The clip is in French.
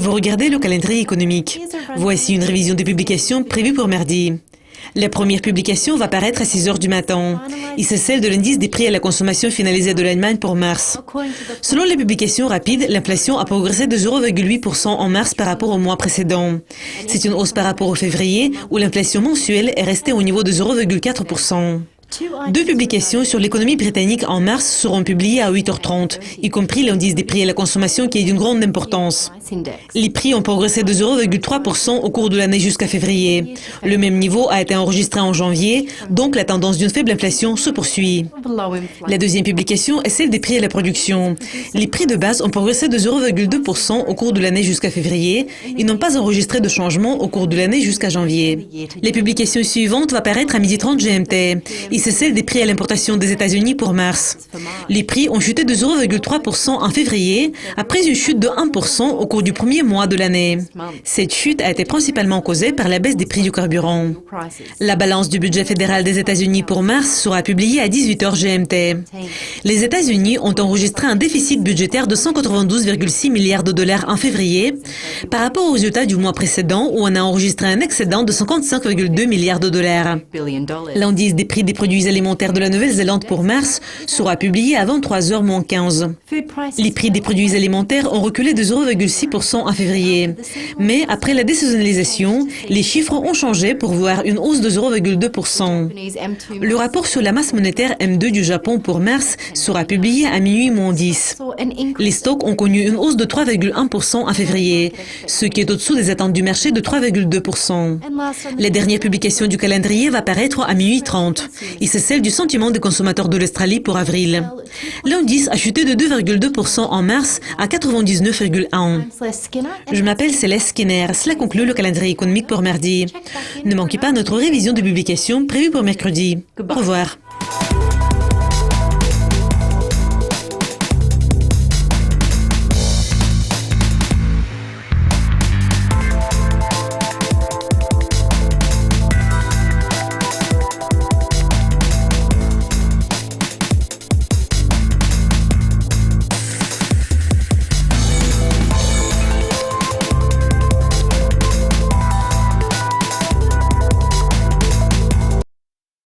Vous regardez le calendrier économique. Voici une révision des publications prévues pour mardi. La première publication va paraître à 6 heures du matin. Et c'est celle de l'indice des prix à la consommation finalisé de l'Allemagne pour mars. Selon les publications rapides, l'inflation a progressé de 0,8% en mars par rapport au mois précédent. C'est une hausse par rapport au février, où l'inflation mensuelle est restée au niveau de 0,4%. 2 publications sur l'économie britannique en mars seront publiées à 8h30, y compris l'indice des prix à la consommation qui est d'une grande importance. Les prix ont progressé de 0,3% au cours de l'année jusqu'à février. Le même niveau a été enregistré en janvier, donc la tendance d'une faible inflation se poursuit. La deuxième publication est celle des prix à la production. Les prix de base ont progressé de 0,2% au cours de l'année jusqu'à février et n'ont pas enregistré de changement au cours de l'année jusqu'à janvier. La publication suivante va paraître à 12h30 GMT. Et c'est celle des prix à l'importation des États-Unis pour mars. Les prix ont chuté de 0,3% en février, après une chute de 1% au cours du premier mois de l'année. Cette chute a été principalement causée par la baisse des prix du carburant. La balance du budget fédéral des États-Unis pour mars sera publiée à 18h GMT. Les États-Unis ont enregistré un déficit budgétaire de 192,6 milliards de dollars en février, par rapport aux résultats du mois précédent où on a enregistré un excédent de 55,2 milliards de dollars. L'indice des prix des produits alimentaires de la Nouvelle-Zélande pour mars sera publié à 23h-15. Les prix des produits alimentaires ont reculé de 0,6% en février. Mais après la désaisonnalisation, les chiffres ont changé pour voir une hausse de 0,2%. Le rapport sur la masse monétaire M2 du Japon pour mars sera publié à minuit-10. Les stocks ont connu une hausse de 3,1% en février, ce qui est au-dessous des attentes du marché de 3,2%. La dernière publication du calendrier va paraître à minuit 30. Et c'est celle du sentiment des consommateurs de l'Australie pour avril. L'indice a chuté de 2,2% en mars à 99,1. Je m'appelle Céleste Skinner. Cela conclut le calendrier économique pour mardi. Ne manquez pas notre révision de publication prévue pour mercredi. Au revoir.